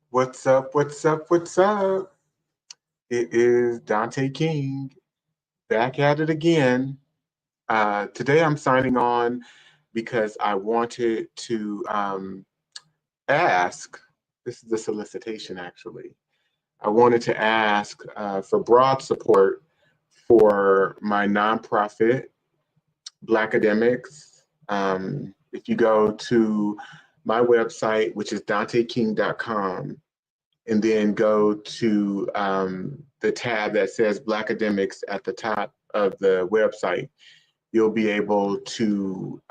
What's up? What's up? What's up? It is Dante King back at it again. Today I'm signing on because I wanted to ask. This is a solicitation, actually. I wanted to ask for broad support for my nonprofit, Blackademics. If you go to my website, which is danteking.com, and then go to the tab that says Blackademics at the top of the website, you'll be able to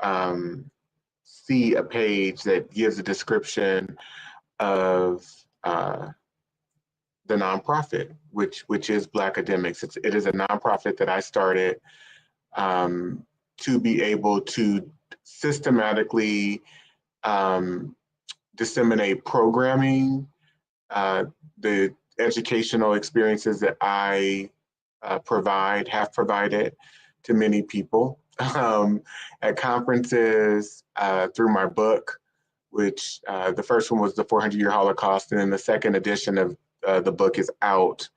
see a page that gives a description of the nonprofit, which is Blackademics. It is a nonprofit that I started to be able to systematically disseminate programming, the educational experiences that I have provided to many people at conferences, through my book, which the first one was the 400-Year Holocaust, and then the second edition of the book is out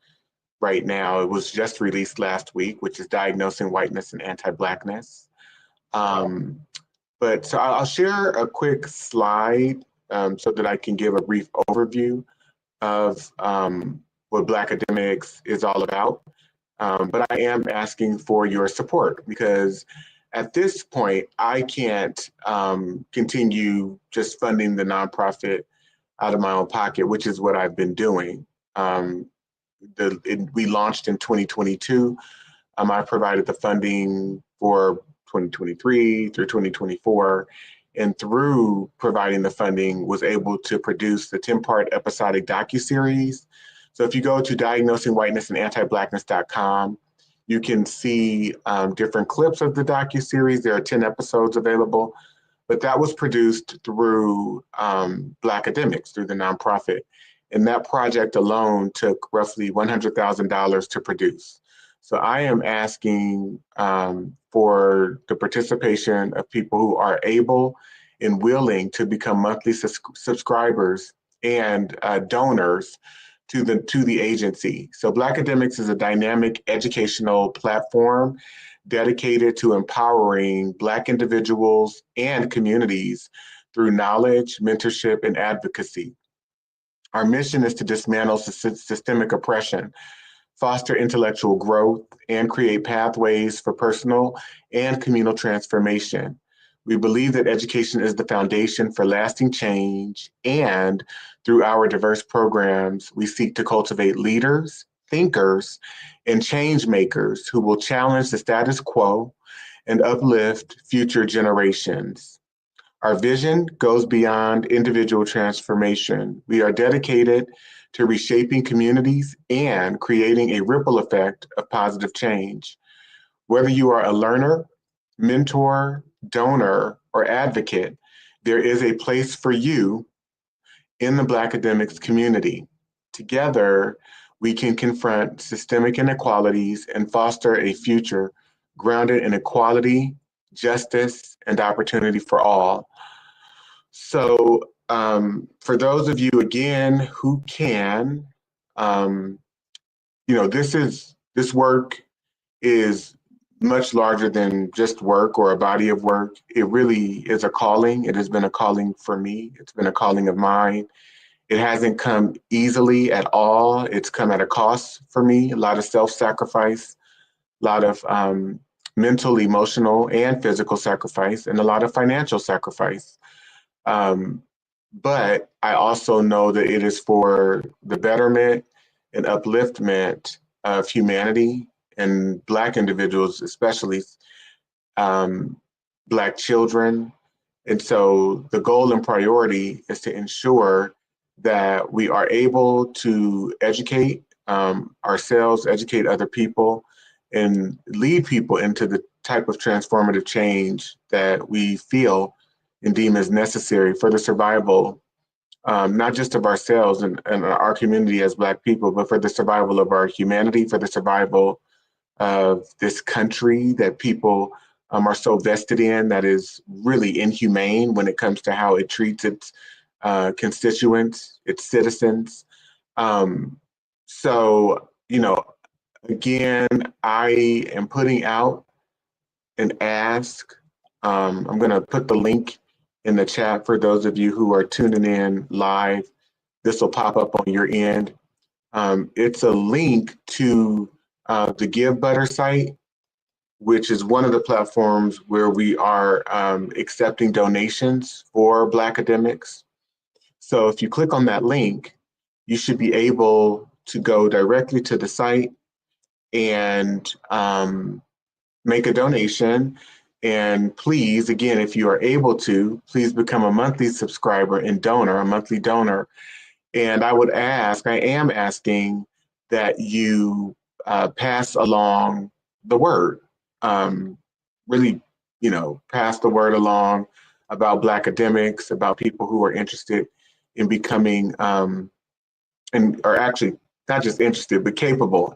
right now. It was just released last week, which is Diagnosing Whiteness and Anti-Blackness. But so I'll share a quick slide so that I can give a brief overview of what Blackademics is all about. But I am asking for your support because at this point, I can't continue just funding the nonprofit out of my own pocket, which is what I've been doing. We launched in 2022. I provided the funding for 2023 through 2024. And through providing the funding, was able to produce the 10-part episodic docuseries. So if you go to diagnosingwhitenessandantiblackness.com, you can see different clips of the docuseries. There are 10 episodes available, but that was produced through Blackademics, through the nonprofit. And that project alone took roughly $100,000 to produce. So I am asking for the participation of people who are able and willing to become monthly subscribers and donors to the agency. So Blackademics is a dynamic educational platform dedicated to empowering Black individuals and communities through knowledge, mentorship, and advocacy. Our mission is to dismantle systemic oppression, foster intellectual growth, and create pathways for personal and communal transformation. We believe that education is the foundation for lasting change, and through our diverse programs, we seek to cultivate leaders, thinkers, and change makers who will challenge the status quo and uplift future generations. Our vision goes beyond individual transformation. We are dedicated to reshaping communities and creating a ripple effect of positive change. Whether you are a learner, mentor, donor, or advocate, there is a place for you in the Blackademics community. Together, we can confront systemic inequalities and foster a future grounded in equality, justice, and opportunity for all. So for those of you, again, who can, this work is much larger than just work or a body of work. It really is a calling. It has been a calling for me. It's been a calling of mine. It hasn't come easily at all. It's come at a cost for me, a lot of self-sacrifice, a lot of mental, emotional, and physical sacrifice, and a lot of financial sacrifice. But I also know that it is for the betterment and upliftment of humanity and Black individuals, especially Black children. And so the goal and priority is to ensure that we are able to educate ourselves, educate other people, and lead people into the type of transformative change that we feel and deem as necessary for the survival, not just of ourselves and our community as Black people, but for the survival of our humanity, for the survival of this country that people are so vested in, that is really inhumane when it comes to how it treats its constituents, its citizens. So, again, I am putting out an ask. I'm going to put the link in the chat for those of you who are tuning in live. This will pop up on your end. It's a link to the Give Butter site, which is one of the platforms where we are accepting donations for Blackademics. So if you click on that link, you should be able to go directly to the site and make a donation. And please, again, if you are able to, please become a monthly subscriber and donor, a monthly donor. And I am asking that you pass along the word. Really, pass the word along about Blackademics, about people who are interested in becoming, and are actually not just interested, but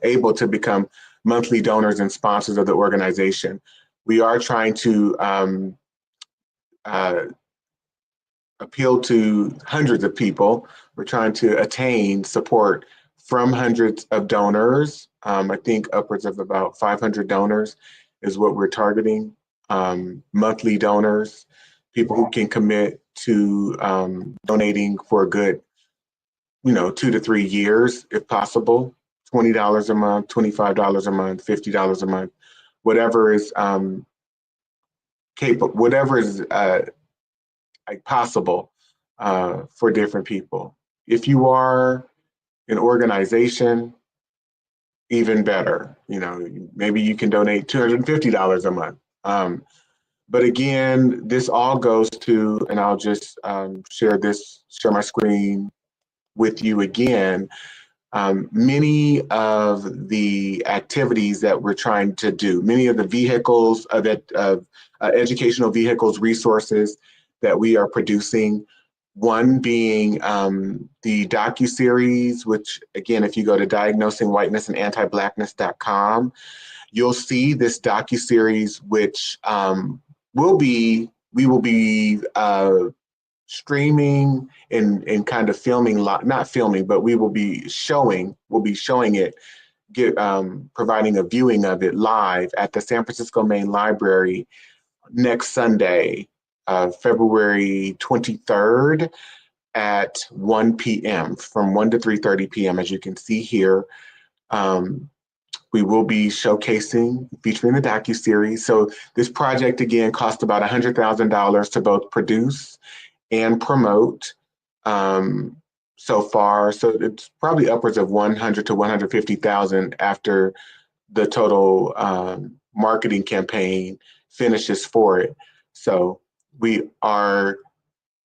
able to become monthly donors and sponsors of the organization. We are trying to appeal to hundreds of people. We're trying to attain support from hundreds of donors. I think upwards of about 500 donors is what we're targeting. Monthly donors, people who can commit to donating for a good, 2 to 3 years, if possible. $20 a month, $25 a month, $50 a month, whatever is capable, whatever is possible for different people. If you are an organization, even better. Maybe you can donate $250 a month. But again, this all goes to, and I'll just share my screen with you again. Many of the activities that we're trying to do, many of the vehicles educational vehicles, resources that we are producing, one being the docuseries, which again, if you go to Diagnosing Whiteness and Anti-Blackness.com, you'll see this docuseries, which we will be streaming and kind of filming, not filming, but we'll be showing it, providing a viewing of it live at the San Francisco Main Library next Sunday, February 23rd at 1 p.m. from 1 to 3:30 p.m. As you can see here, we will be featuring the docuseries. So this project, again, cost about $100,000 to both produce and promote so far. So it's probably upwards of 100 to 150,000 after the total marketing campaign finishes for it. So we are,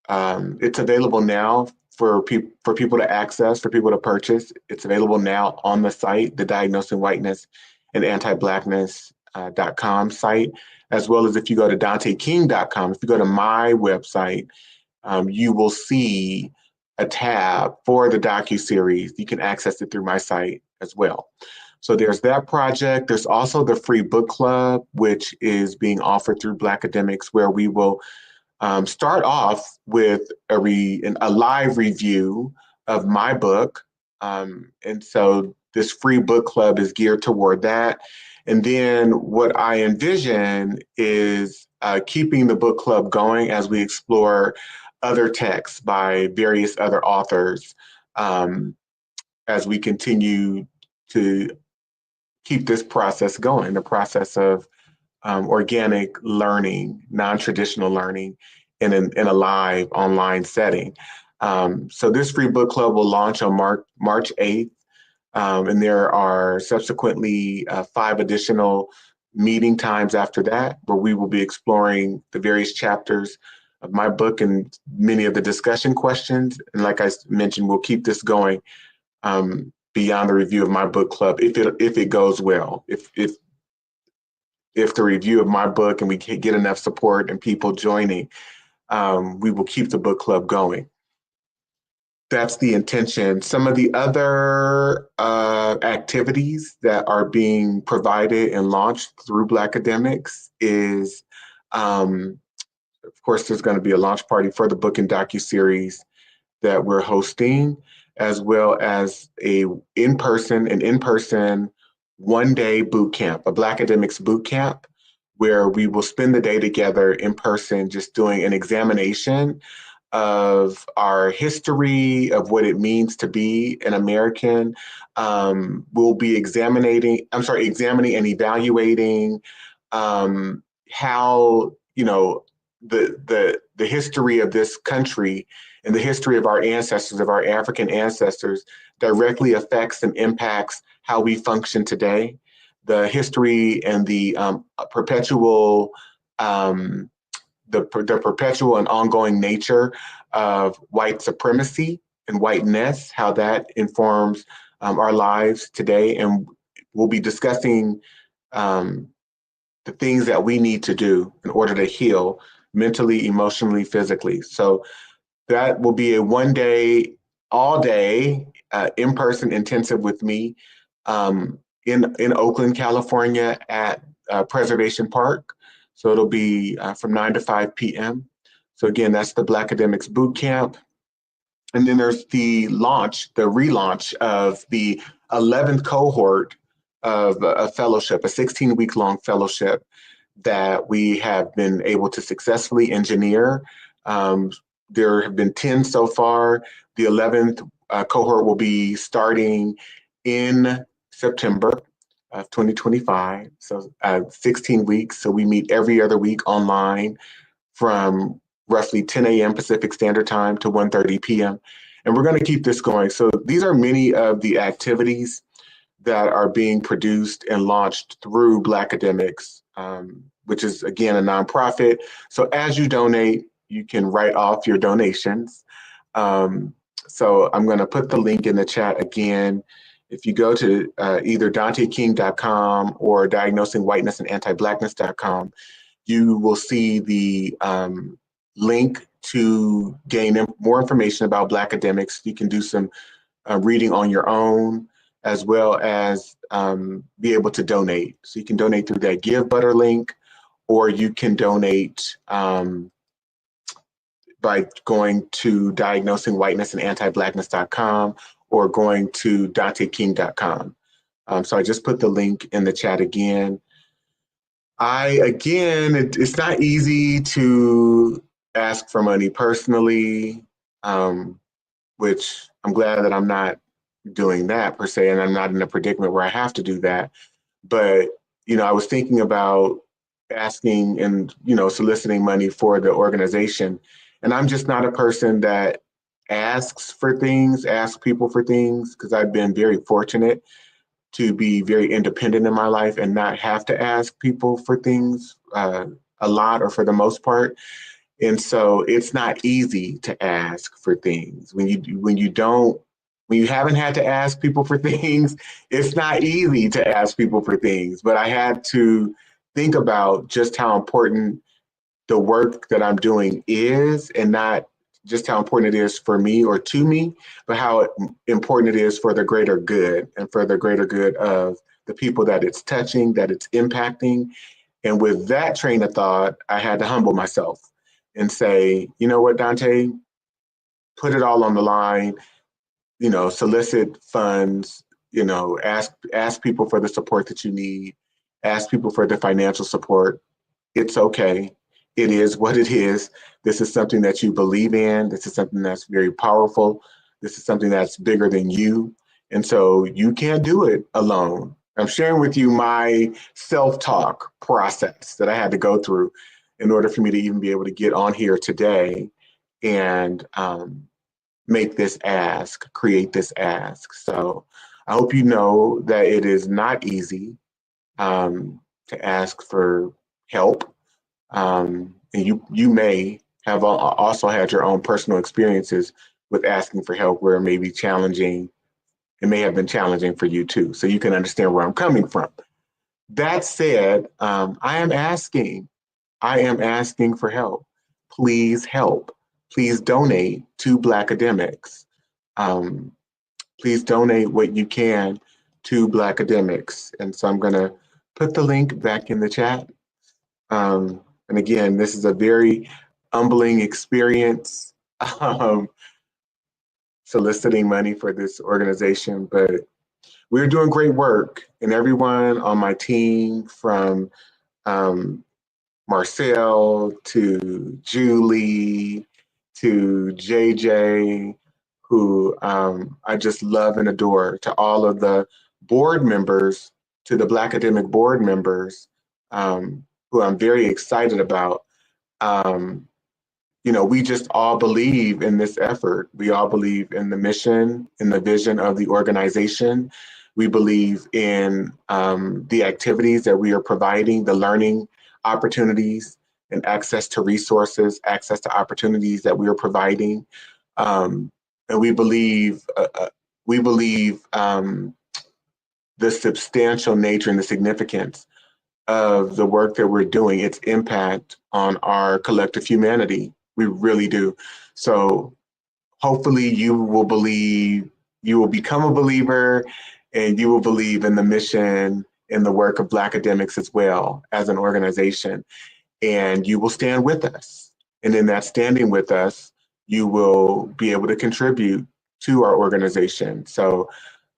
it's available now for people to access, for people to purchase. It's available now on the site, the Diagnosing Whiteness and Anti-Blackness.com site, as well as if you go to DanteKing.com, if you go to my website, you will see a tab for the docuseries. You can access it through my site as well. So there's that project. There's also the free book club, which is being offered through Blackademics, where we will start off with a live review of my book. And so this free book club is geared toward that. And then what I envision is keeping the book club going as we explore other texts by various other authors, as we continue to keep this process going, the process of organic learning, non-traditional learning in a live online setting. So this free book club will launch on March 8th. And there are subsequently 5 additional meeting times after that, where we will be exploring the various chapters of my book and many of the discussion questions. And like I mentioned, we'll keep this going beyond the review of my book club if it goes well. If the review of my book and we can get enough support and people joining, we will keep the book club going. That's the intention. Some of the other activities that are being provided and launched through Blackademics is, of course, there's going to be a launch party for the book and docuseries. that we're hosting, as well as an in-person 1-day boot camp, a Blackademics Bootcamp, where we will spend the day together in person, just doing an examination of our history, of what it means to be an American. We'll be examining and evaluating how, the history of this country and the history of our ancestors, of our African ancestors, directly affects and impacts how we function today. The history and the perpetual the perpetual and ongoing nature of white supremacy and whiteness, how that informs our lives today. And we'll be discussing the things that we need to do in order to heal mentally, emotionally, physically. So that will be a 1-day, all day, in-person intensive with me in Oakland, California at Preservation Park. So it'll be from 9 to 5 p.m. So again, that's the Blackademics Bootcamp. And then there's the relaunch of the 11th cohort of a fellowship, a 16-week long fellowship that we have been able to successfully engineer. There have been 10 so far. The 11th cohort will be starting in September of 2025. So 16 weeks. So we meet every other week online from roughly 10 a.m. Pacific Standard Time to 1:30 p.m. And we're going to keep this going. So these are many of the activities that are being produced and launched through Blackademics, which is, again, a nonprofit. So as you donate, you can write off your donations. So I'm going to put the link in the chat again. If you go to either DanteKing.com or Diagnosing Whiteness and Anti-Blackness.com, you will see the link to gain more information about Blackademics. You can do some reading on your own, as well as be able to donate. So you can donate through that Give Butter link, or you can donate by going to Diagnosing Whiteness and Anti-Blackness.com or going to DanteKing.com. So I just put the link in the chat again. It's not easy to ask for money personally, which I'm glad that I'm not doing that per se, and I'm not in a predicament where I have to do that. But, I was thinking about asking and, soliciting money for the organization. And I'm just not a person that asks people for things, because I've been very fortunate to be very independent in my life and not have to ask people for things a lot, or for the most part. And so it's not easy to ask for things. When you haven't had to ask people for things, it's not easy to ask people for things. But I had to think about just how important the work that I'm doing is, and not just how important it is for me or to me, but how important it is for the greater good, and for the greater good of the people that it's touching, that it's impacting. And with that train of thought, I had to humble myself and say, you know what, Dante, put it all on the line, solicit funds, ask people for the support that you need, ask people for the financial support. It's okay. It is what it is. This is something that you believe in. This is something that's very powerful. This is something that's bigger than you. And so you can't do it alone. I'm sharing with you my self-talk process that I had to go through in order for me to even be able to get on here today and make this ask, create this ask. So I hope you know that it is not easy to ask for help. And you may have also had your own personal experiences with asking for help where it may be challenging. It may have been challenging for you too. So you can understand where I'm coming from. That said, I am asking for help. Please help. Please donate to Blackademics. Please donate what you can to Blackademics. And so I'm going to put the link back in the chat. And again, this is a very humbling experience. soliciting money for this organization, but we're doing great work. And everyone on my team, from Marcel to Julie to JJ, who I just love and adore, to all of the board members, to the Blackademic board members, who I'm very excited about. You know, we just all believe in this effort. We all believe in the mission, in the vision of the organization. We believe in the activities that we are providing, the learning opportunities and access to resources, access to opportunities that we are providing. And we believe the substantial nature and the significance of the work that we're doing, its impact on our collective humanity. We really do. So hopefully you will become a believer, and you will believe in the mission and the work of Blackademics as well as an organization. And you will stand with us. And in that standing with us, you will be able to contribute to our organization. So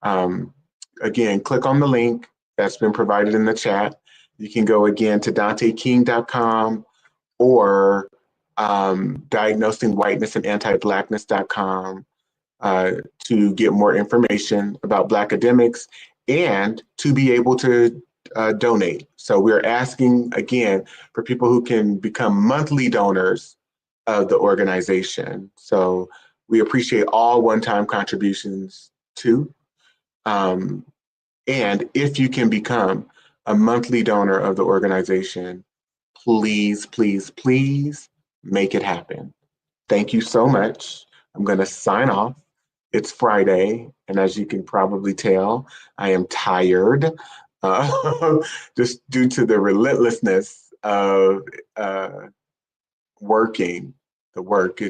again, click on the link that's been provided in the chat. You can go again to danteking.com or Diagnosing Whiteness and Anti-Blackness.com to get more information about Blackademics and to be able to donate. So we're asking again for people who can become monthly donors of the organization. So we appreciate all one-time contributions too. And if you can become a monthly donor of the organization, please, please, please make it happen. Thank you so much. I'm going to sign off. It's Friday, and as you can probably tell, I am tired, just due to the relentlessness of working, the work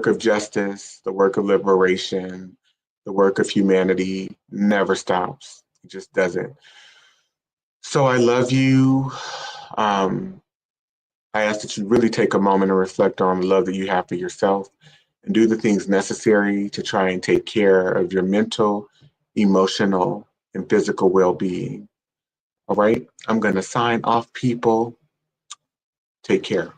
of justice, the work of liberation, the work of humanity never stops. It just doesn't. So I love you. I ask that you really take a moment and reflect on the love that you have for yourself and do the things necessary to try and take care of your mental, emotional, and physical well-being. All right, I'm going to sign off, people. Take care.